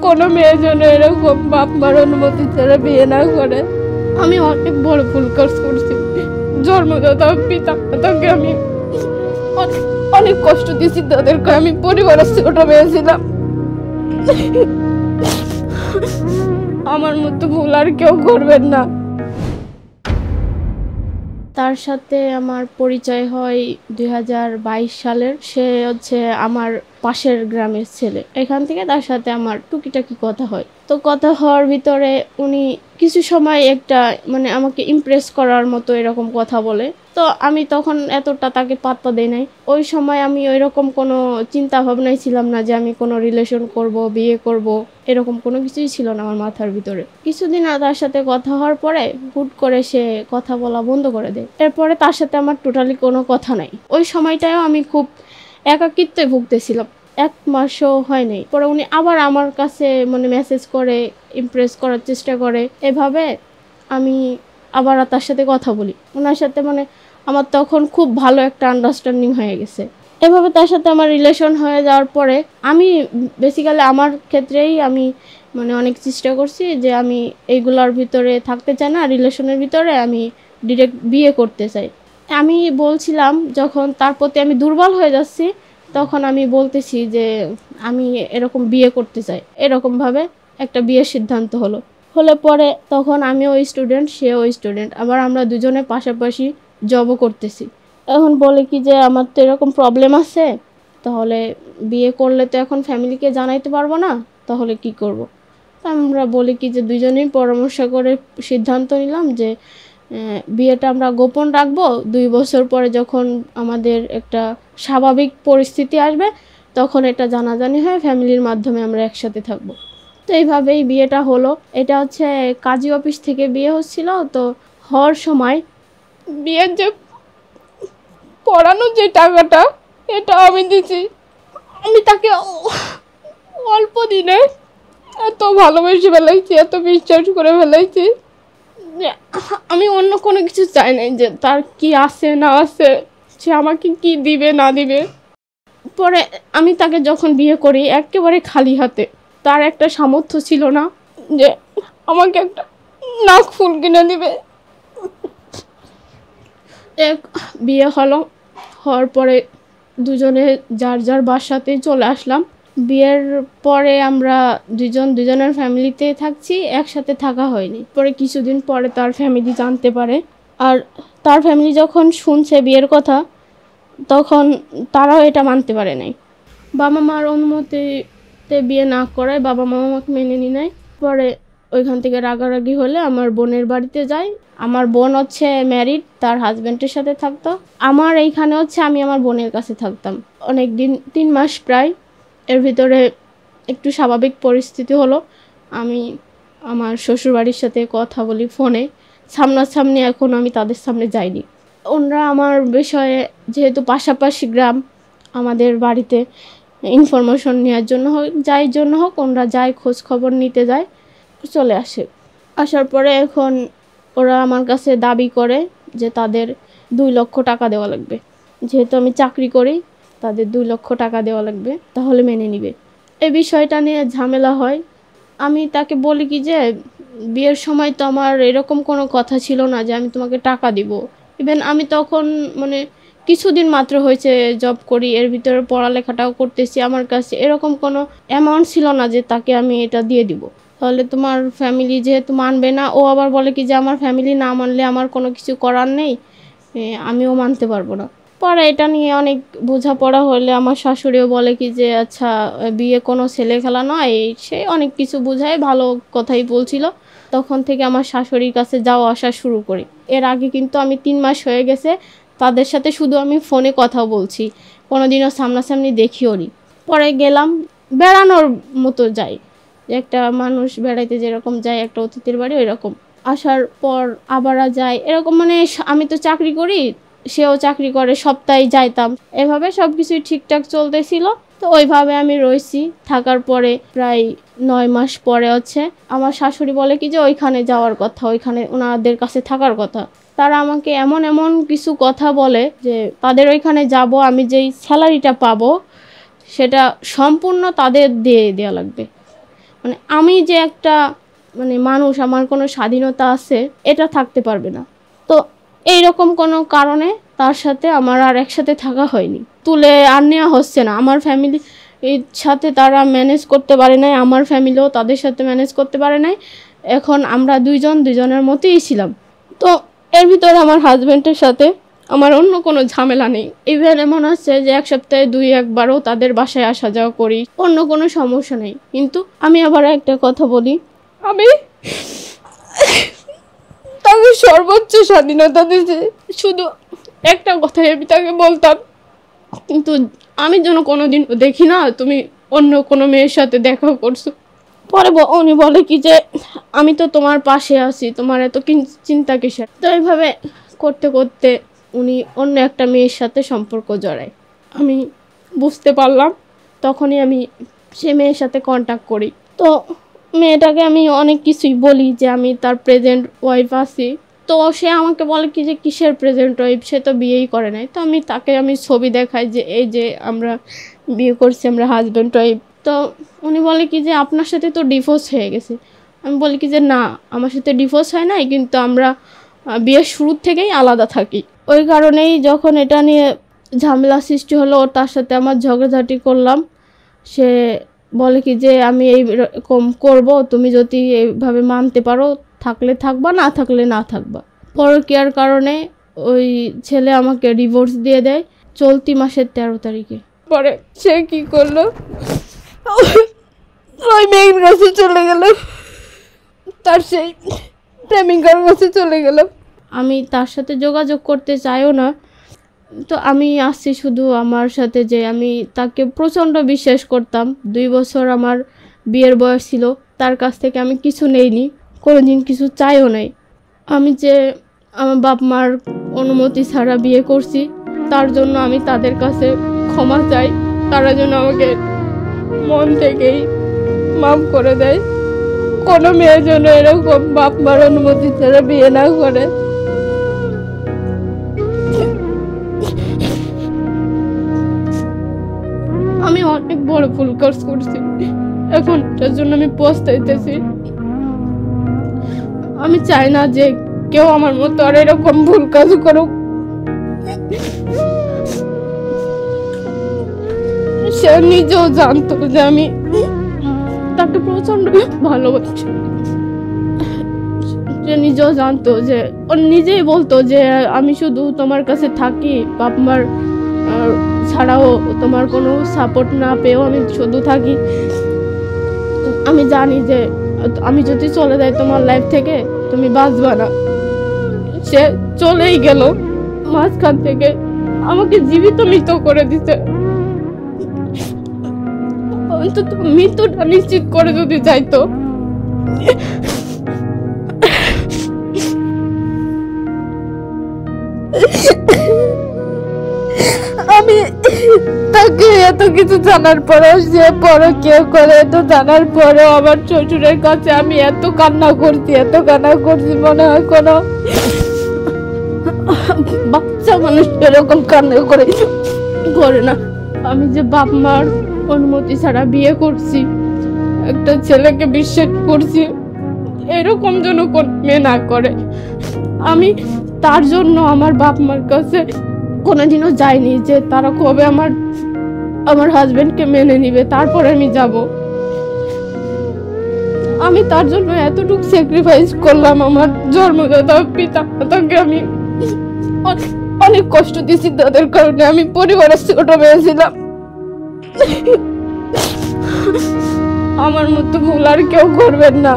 কোনো মেয়ের জন্য এরকম বাপ মার অনুমতি ছাড়া বিয়ে না করে। আমি অনেক বড় ভুল কাজ করছি। জন্মদাতা পিতা মাতাকে আমি অনেক কষ্ট দিয়েছি, তাদেরকে আমি পরিবারের ছোট মেয়ে ছিলাম। আমার মতো ভুল আর কেউ করবেন না। তার সাথে আমার পরিচয় হয় 2022 সালের। সে হচ্ছে আমার পাশের গ্রামের ছেলে। এখান থেকে তার সাথে আমার টুকিটাকি কথা হয়। তো কথা হওয়ার ভিতরে উনি কিছু সময় একটা মানে আমাকে ইমপ্রেস করার মতো এরকম কথা বলে। তো আমি তখন এতটা তাকে পাত্তা দেই নাই। ওই সময় আমি ওইরকম কোনো চিন্তা ভাবনাই ছিলাম না যে আমি কোনো রিলেশন করব, বিয়ে করব, এরকম কোনো কিছুই ছিল না আমার মাথার ভিতরে। কিছুদিন তার সাথে কথা হওয়ার পরে হুট করে সে কথা বলা বন্ধ করে দেয়। এরপরে তার সাথে আমার টোটালি কোনো কথা নাই। ওই সময়টাও আমি খুব একাকিত্বে ভুগতেছিলাম। 1 মাসও হয় নাই। পরে উনি আবার আমার কাছে মানে মেসেজ করে ইমপ্রেস করার চেষ্টা করে। এভাবে আমি আবার তার সাথে কথা বলি। ওনার সাথে মানে আমার তখন খুব ভালো একটা আন্ডারস্ট্যান্ডিং হয়ে গেছে। এভাবে তার সাথে আমার রিলেশন হয়ে যাওয়ার পরে আমি বেসিক্যালি আমার ক্ষেত্রেই আমি মানে অনেক চেষ্টা করছি যে আমি এইগুলোর ভিতরে থাকতে চাই না, রিলেশনের ভিতরে আমি ডিরেক্ট বিয়ে করতে চাই। আমি বলছিলাম যখন তার প্রতি আমি দুর্বল হয়ে যাচ্ছি, তখন আমি বলতেছি যে আমি এরকম বিয়ে করতে চাই। এরকমভাবে একটা বিয়ের সিদ্ধান্ত হলে পরে তখন আমিও স্টুডেন্ট, সেও স্টুডেন্ট, আবার আমরা দুজনে পাশাপাশি জবও করতেছি। এখন বলে কি যে আমার তো এরকম প্রবলেম আছে, তাহলে বিয়ে করলে তো এখন ফ্যামিলিকে জানাইতে পারবো না, তাহলে কি করব। তা আমরা বলি কি যে দুজনেই পরামর্শ করে সিদ্ধান্ত নিলাম যে বিয়েটা আমরা গোপন রাখবো। 2 বছর পরে যখন আমাদের একটা স্বাভাবিক পরিস্থিতি আসবে তখন এটা জানাজানি হয়, ফ্যামিলির মাধ্যমে আমরা একসাথে থাকবো। তো এইভাবেই বিয়েটা হলো। এটা হচ্ছে কাজী অফিস থেকে বিয়ে হচ্ছিল। তো হওয়ার সময় বিয়ের যে পড়ানোর যে টাকাটা এটা আমি দিছি। আমি তাকে অল্প দিনে এত ভালোবেসে ফেলাইছি, এত বিশ্বাস করে ফেলাইছি যে আমি অন্য কোনো কিছু চাই নাই যে তার কি আছে না আছে, সে আমাকে কি দিবে না দিবে। পরে আমি তাকে যখন বিয়ে করি একেবারে খালি হাতে, তার একটা সামর্থ্য ছিল না যে আমাকে একটা নাক ফুল কিনে দিবে। বিয়ে হওয়ার পরে দুজনে যার যার বাসাতেই চলে আসলাম। বিয়ের পরে আমরা দুজনের ফ্যামিলিতে থাকছি, একসাথে থাকা হয়নি। পরে কিছুদিন পরে তার ফ্যামিলি জানতে পারে। আর তার ফ্যামিলি যখন শুনছে বিয়ের কথা, তখন তারাও এটা মানতে পারে নাই। বাবা মার অনুমতিতে বিয়ে না করায় বাবা মা আমাকে মেনে নি নাই। পরে ওইখান থেকে রাগারাগি হলে আমার বোনের বাড়িতে যাই। আমার বোন হচ্ছে ম্যারিড, তার হাজব্যান্ডের সাথে থাকতো। আমার এইখানে হচ্ছে আমি আমার বোনের কাছে থাকতাম অনেক দিন, 3 মাস প্রায়। এর ভিতরে একটু স্বাভাবিক পরিস্থিতি হলো। আমি আমার শ্বশুরবাড়ির সাথে কথা বলি ফোনে, সামনাসামনি এখন আমি তাদের সামনে যাইনি। ওনারা আমার বিষয়ে যেহেতু পাশাপাশি গ্রাম, আমাদের বাড়িতে ইনফরমেশন নেওয়ার জন্য হোক, যাই জন্য হোক, ওনারা যায় খোঁজ খবর নিতে যায়, চলে আসে। আসার পরে এখন ওরা আমার কাছে দাবি করে যে তাদের 2 লক্ষ টাকা দেওয়া লাগবে। যেহেতু আমি চাকরি করি, তাদের 2 লক্ষ টাকা দেওয়া লাগবে, তাহলে মেনে নিবে। এই বিষয়টা নিয়ে ঝামেলা হয়। আমি তাকে বলি কি যে বিয়ের সময় তো আমার এরকম কোনো কথা ছিল না যে আমি তোমাকে টাকা দিব। ইভেন আমি তখন মানে কিছুদিন মাত্র হয়েছে জব করি, এর ভিতরে পড়ালেখাটাও করতেছি, আমার কাছে এরকম কোনো অ্যামাউন্ট ছিল না যে তাকে আমি এটা দিয়ে দিব। তাহলে তোমার ফ্যামিলি যেহেতু মানবে না, ও আবার বলে কি যে আমার ফ্যামিলি না মানলে আমার কোনো কিছু করার নেই, আমিও মানতে পারবো না। পরে এটা নিয়ে অনেক বোঝাপড়া হলে আমার শাশুড়িও বলে কি যে আচ্ছা বিয়ে কোনো ছেলে খেলা নয়, সে অনেক কিছু বোঝায়, ভালো কথাই বলছিল। তখন থেকে আমার শাশুড়ির কাছে যাওয়া আসা শুরু করি। এর আগে কিন্তু আমি 3 মাস হয়ে গেছে তাদের সাথে শুধু আমি ফোনে কথা বলছি, কোনোদিনও সামনাসামনি দেখিও নি। পরে গেলাম, বেড়ানোর মতো যাই, একটা মানুষ বেড়াইতে যেরকম যায় একটা অতিথির বাড়ি, ওই রকম। আসার পর আবার যায় এরকম, মানে আমি তো চাকরি করি, সেও চাকরি করে, সপ্তাহে যাইতাম। এভাবে সব কিছুই ঠিকঠাক চলতেছিল। তো ওইভাবে আমি রয়েছি। থাকার পরে প্রায় 9 মাস পরে হচ্ছে আমার শাশুড়ি বলে কি যে ওইখানে যাওয়ার কথা, ওইখানে ওনাদের কাছে থাকার কথা। তারা আমাকে এমন এমন কিছু কথা বলে যে তাদের ওইখানে যাব, আমি যেই স্যালারিটা পাবো সেটা সম্পূর্ণ তাদের দিয়ে দেওয়া লাগবে। মানে আমি যে একটা মানে মানুষ, আমার কোনো স্বাধীনতা আছে, এটা থাকতে পারবে না। তো এইরকম কোনো কারণে তার সাথে আমার আর একসাথে থাকা হয়নি। তুলে আর নেওয়া হচ্ছে না। আমার ফ্যামিলি এর সাথে তারা ম্যানেজ করতে পারে নাই, আমার ফ্যামিলিও তাদের সাথে ম্যানেজ করতে পারে নাই। এখন আমরা দুজনের মতোই ছিলাম। তো এর ভিতরে আমার হাজব্যান্ডের সাথে আমার অন্য কোনো ঝামেলা নেই। ইভেন এমন আছে যে এক সপ্তাহে 2-1বারও তাদের বাসায় আসা যাওয়া করি, অন্য কোনো সমস্যা নেই। কিন্তু আমি আবার একটা কথা বলি, আমি তাকে সর্বোচ্চ স্বাধীনতা দিয়েছি। শুধু একটা কথাই আমি তাকে বলতাম, কিন্তু আমি যেন কোনোদিন দেখি না তুমি অন্য কোনো মেয়ের সাথে দেখা করছো। পরে উনি বলে কি যে আমি তো তোমার পাশে আছি, তোমার এত চিন্তা কিসের। তো এইভাবে করতে করতে উনি অন্য একটা মেয়ের সাথে সম্পর্ক জড়ায়। আমি বুঝতে পারলাম, তখনই আমি সে মেয়ের সাথে কন্ট্যাক্ট করি। তো মেয়েটাকে আমি অনেক কিছুই বলি যে আমি তার প্রেজেন্ট ওয়াইফ আছি। তো সে আমাকে বলে কি যে কিসের প্রেজেন্ট ওয়াইফ, সে তো বিয়েই করে নাই। তো আমি ছবি দেখাই যে এই যে আমরা বিয়ে করছি, আমরা হাজব্যান্ড ওয়াইফ। তো উনি বলে কি যে আপনার সাথে তো ডিভোর্স হয়ে গেছে। আমি বলি কি যে না, আমার সাথে ডিভোর্স হয় নাই, কিন্তু আমরা বিয়ের শুরুর থেকেই আলাদা থাকি। ওই কারণেই যখন এটা নিয়ে ঝামেলা সৃষ্টি হলো, তার সাথে আমার ঝগড়াঝাটি করলাম। সে বলে কি যে আমি এইরকম করব, তুমি যদি এইভাবে মানতে পারো থাকলে থাকবা, না থাকলে না থাকবা। পরকীয়ার কারণে ওই ছেলে আমাকে ডিভোর্স দিয়ে দেয় চলতি মাসের 13 তারিখে। পরে সে কি করলো, ওই মেয়ের কাছে চলে গেল, তার সেই প্রেমিকার কাছে চলে গেল। আমি তার সাথে যোগাযোগ করতে চাইও না। তো আমি আসছি শুধু আমার সাথে, যে আমি তাকে প্রচণ্ড বিশ্বাস করতাম। 2 বছর আমার বিয়ের বয়স ছিল, তার কাছ থেকে আমি কিছু নেইনি, কোনোদিন কিছু চাইও নাই। আমি যে আমার বাপ মার অনুমতি ছাড়া বিয়ে করছি, তার জন্য আমি তাদের কাছে ক্ষমা চাই। তারা যেন আমাকে মন থেকেই মাফ করে দেয়। কোনো মেয়ের জন্য এরকম বাপ মার অনুমতি ছাড়া বিয়ে না করে। আমি অনেক বড় ভুল কাজ করছি, এখন তার জন্য আমি পস্তাইতেছি। আমি চাই না যে কেউ আমার মতো আর এরকম ভুল কাজ করুক। সে নিজেও জানতো যে আমি তাকে প্রচন্ড ভালোবাসি। সে নিজেও জানতো, যে ও নিজেই বলতো যে আমি শুধু তোমার কাছে থাকি, বাপ মার ছাড়াও তোমার কোনো সাপোর্ট না পেয়েও আমি শুধু থাকি। আমি জানি যে আমি যদি চলে যাই তোমার লাইফ থেকে তুমি বাঁচবা না। সে চলেই গেল, মাঝখান থেকে আমাকে জীবিত মৃত করে দিতে। অন্তত মৃত্যুটা নিশ্চিত করে যদি যাইতো। আমি তাকে এত কিছু জানার পরেও, সে পরকীয়া করে এত জানার পরেও আমার শ্বশুরের কাছে আমি এত কান্না করছি, মনে হয় কোনো বাচ্চা মানুষ এরকম কান্না করে না। আমি যে বাপ মার অনুমতি ছাড়া বিয়ে করছি, একটা ছেলেকে বিশ্বাস করছি, এরকম যেন কোন মেয়ে না করে। আমি তার জন্য আমার বাপ মার কাছে কোনোদিনও যাইনি যে তারা কবে আমার হাজবেন্ডকে মেনে নিবে, তারপরে আমি যাব। আমি তার জন্য এতটুকু স্যাক্রিফাইস করলাম। আমার জন্মদাতা পিতা মাতাকে আমি অনেক কষ্ট দিয়েছি, তাদের কারণে আমি পরিবারের ছোট মেয়ে ছিলাম। আমার মতো ভুল আর কেউ করবেন না।